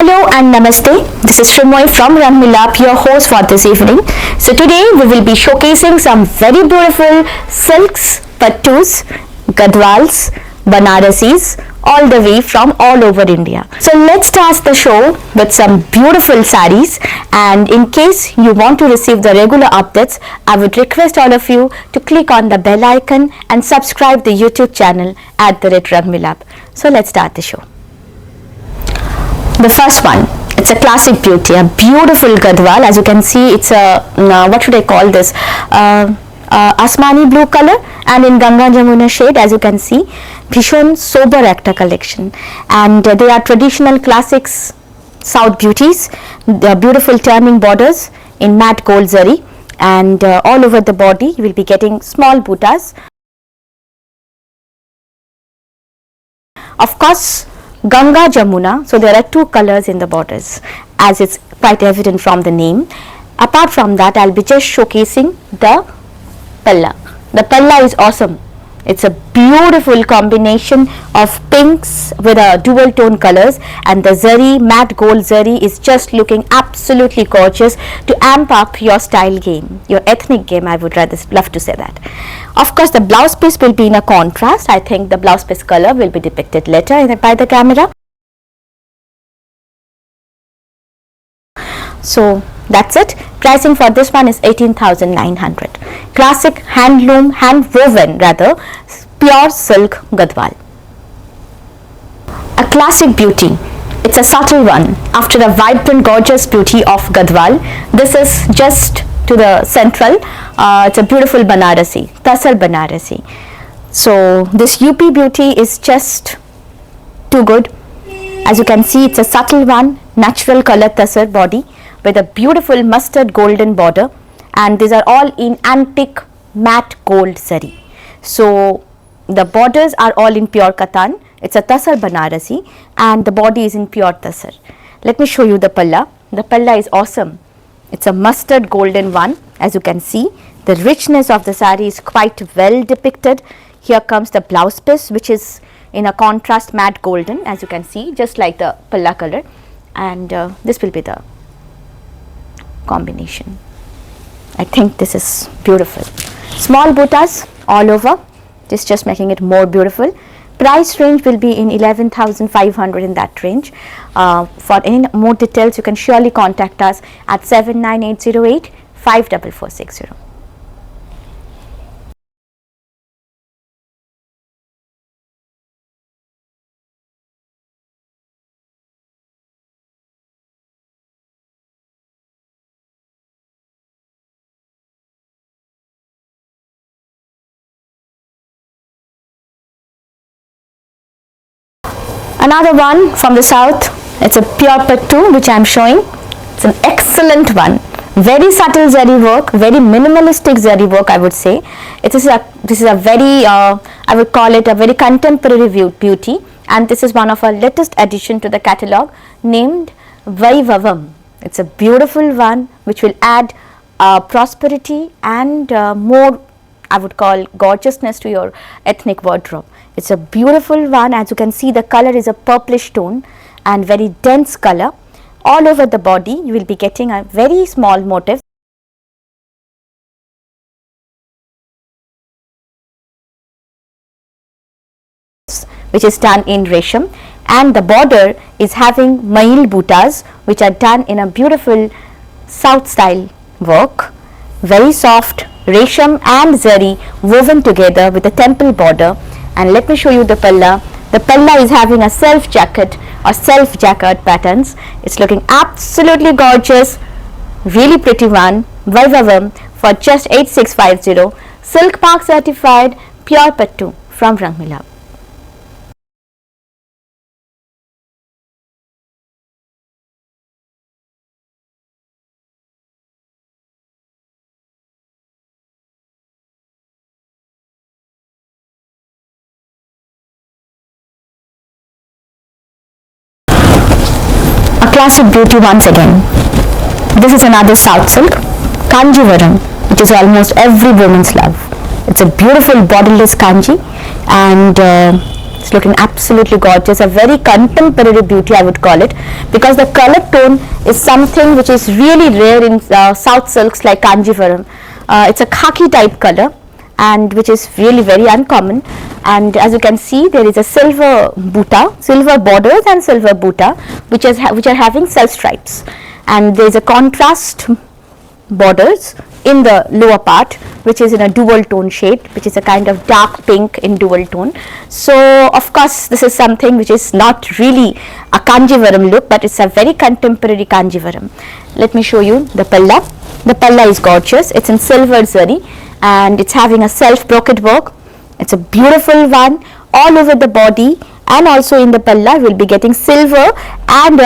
Hello and Namaste. This is Shrumoy from Ranmilap, your host for this evening. So today we will be showcasing some very beautiful silks, pattus, gadwals, banarasis, all the way from all over India. So let's start the show with some beautiful saris, and in case you want to receive the regular updates, I would request all of you to click on the bell icon and subscribe the YouTube channel at the Ranmilap. So let's start the show. The first one, it's a classic beauty, a beautiful gadwal. As you can see, it's a what should I call this, asmani blue color and in Ganga Jamuna shade. As you can see, bhishon sober actor collection, and they are traditional classics South beauties. The beautiful turning borders in matte gold zari, and all over the body you will be getting small buttas. Of course, Ganga Jamuna, so there are two colors in the borders, as it's quite evident from the name. Apart from that, I'll be just showcasing the palla. The palla is awesome. It's a beautiful combination of pinks with a dual tone colors, and the zari, matte gold zari, is just looking absolutely gorgeous to amp up your style game, your ethnic game. I would rather love to say that. Of course, the blouse piece will be in a contrast. I think the blouse piece color will be depicted later by the camera. So that's it. Pricing for this one is 18,900. Classic handloom, hand woven rather, pure silk gadwal. A classic beauty. It's a subtle one. After the vibrant, gorgeous beauty of gadwal, this is just to the central. It's a beautiful banarasi, tasar banarasi. So this UP beauty is just too good. As you can see, it's a subtle one, natural color tasar body with a beautiful mustard golden border, and these are all in antique matte gold zari. So the borders are all in pure katan. It's a tasar banarasi and the body is in pure tasar. Let me show you the palla. The palla is awesome. It's a mustard golden one. As you can see, the richness of the sari is quite well depicted. Here comes the blouse piece, which is in a contrast matte golden, as you can see, just like the palla color, and this will be the combination. I think this is beautiful. Small buttas all over, just making it more beautiful. Price range will be in 11,500, in that range. For any more details, you can surely contact us at 79808 54460. Another one from the south, it's a pure pattu which I am showing. It's an excellent one. Very subtle zari work, very minimalistic zari work, I would say. This is a very, I would call it a very contemporary beauty, and this is one of our latest addition to the catalogue named Vaivavam. It's a beautiful one which will add prosperity and more, I would call, gorgeousness to your ethnic wardrobe. It's a beautiful one. As you can see, the color is a purplish tone and very dense color. All over the body you will be getting a very small motif which is done in resham, and the border is having mail buttas which are done in a beautiful south style work. Very soft resham and zari woven together with a temple border. And let me show you the palla. The palla is having a self jacket or self jacquard patterns. It's looking absolutely gorgeous, really pretty one. Vaivavam for just 8650. Silk Park certified pure pattu from Ranmilap. Classic beauty once again. This is another south silk, Kanjivaram, which is almost every woman's love. It's a beautiful borderless kanji, and It's looking absolutely gorgeous, a very contemporary beauty I would call it, because the color tone is something which is really rare in South silks like Kanjivaram. It's a khaki type color, and which is really very uncommon. And as you can see, there is a silver buta, silver borders and silver buta, which are having self stripes, and there is a contrast borders in the lower part, which is in a dual tone shade, which is a kind of dark pink in dual tone. So of course this is something which is not really a Kanjivaram look, but it's a very contemporary Kanjivaram. Let me show you the palla. The palla is gorgeous. It's in silver zari, and it's having a self brocade work. It's a beautiful one all over the body, and also in the palla we'll be getting silver and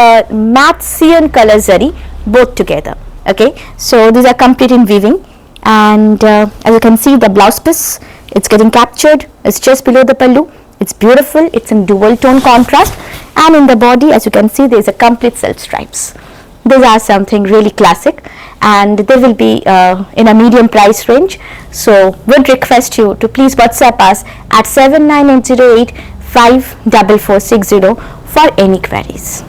matte cyan color zari both together. Okay, so these are complete in weaving, and as you can see, the blouse piece, it's getting captured, it's just below the pallu. It's beautiful, it's in dual tone contrast, and in the body, as you can see, there is a complete self stripes. These are something really classic, and they will be in a medium price range. So would request you to please WhatsApp us at 79808 54460 for any queries.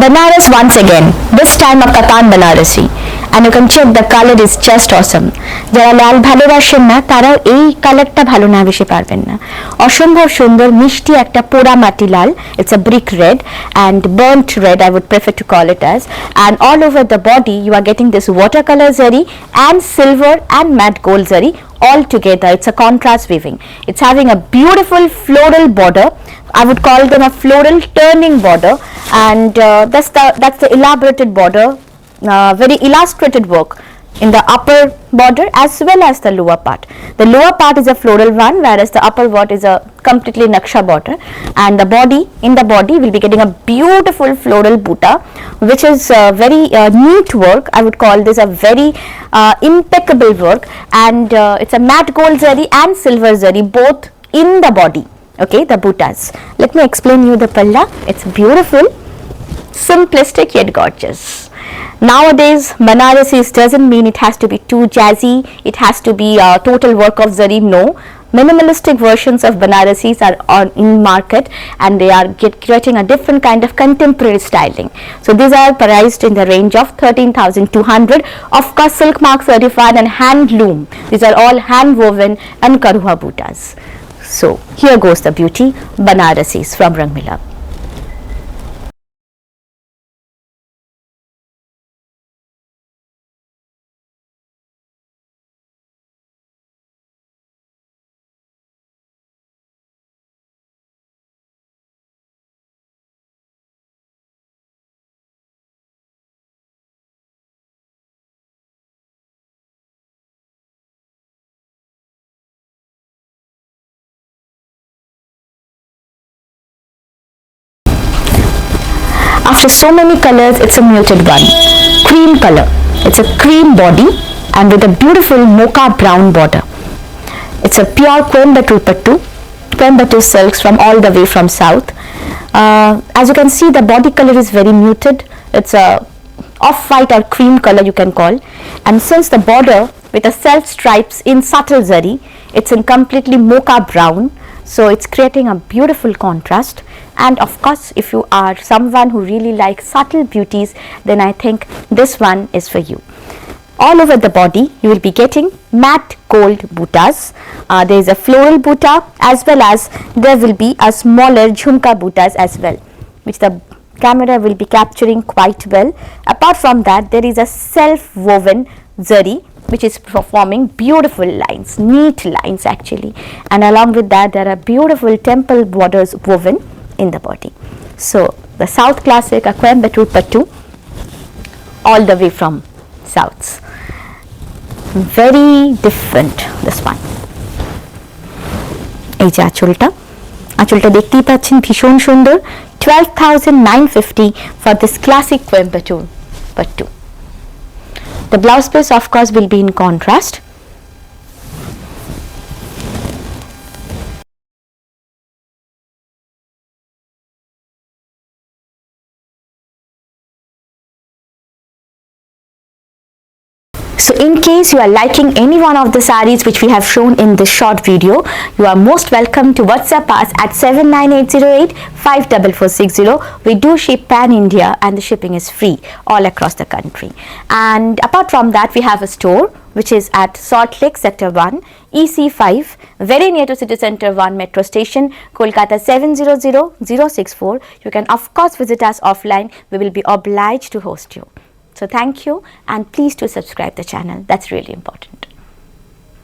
Banaras once again, this time a Katan Banarasi, and you can check the color is just awesome. যারা লাল ভালোবাসেন না তারাও এই কালারটা ভালো না বেশি পারবেন না। অসম্ভব সুন্দর মিষ্টি একটা পোড়া মাটি লাল, it's a brick red and burnt red I would prefer to call it as, and all over the body you are getting this watercolor zari and silver and matte gold zari all together. It's a contrast weaving. It's having a beautiful floral border. I would call them a floral turning border, and that's the elaborated border, very illustrated work in the upper border as well as the lower part. The lower part is a floral one, whereas the upper part is a completely naksha border, and the body, in the body we'll be getting a beautiful floral buta, which is very neat work. I would call this a very impeccable work, and it's a matte gold zari and silver zari both in the body. Okay, the butas. Let me explain you the palla. It's beautiful, simplistic yet gorgeous. Nowadays Banarasis doesn't mean it has to be too jazzy, it has to be a total work of zari. No, minimalistic versions of Banarasis are in market, and they are creating a different kind of contemporary styling. So these are priced in the range of 13,200, of course silk mark certified and handloom. These are all hand woven and karuha butas. So here goes the beauty, Banarasis from Rangmila. After so many colors, it's a muted one, cream color. It's a cream body and with a beautiful mocha brown border. It's a pure Coimbatore silks from all the way from south. As you can see, the body color is very muted. It's a off-white or cream color you can call, and since the border with a self stripes in subtle zari, it's in completely mocha brown, so it's creating a beautiful contrast. And of course, if you are someone who really likes subtle beauties, then I think this one is for you. All over the body you will be getting matte gold butas. There is a floral buta, as well as there will be a smaller jhumka butas as well, which the camera will be capturing quite well. Apart from that, there is a self woven zari which is performing beautiful lines, neat lines actually, and along with that there are beautiful temple borders woven in the body. So the South classic, a Coimbatore pattu, all the way from south. Very different this one. এই যে আঁচলটা দেখতেই পাচ্ছেন ভীষণ সুন্দর, 12,950 for this classic Coimbatore pattu. The blouse piece of course will be in contrast. So in case you are liking any one of the sarees which we have shown in this short video, you are most welcome to WhatsApp us at 79808 54460. We do ship pan India and the shipping is free all across the country. And apart from that, we have a store which is at Salt Lake Sector 1, EC5, very near to City Center 1 Metro Station, Kolkata 700064. You can of course visit us offline. We will be obliged to host you. So thank you, and please do subscribe the channel. That's really important.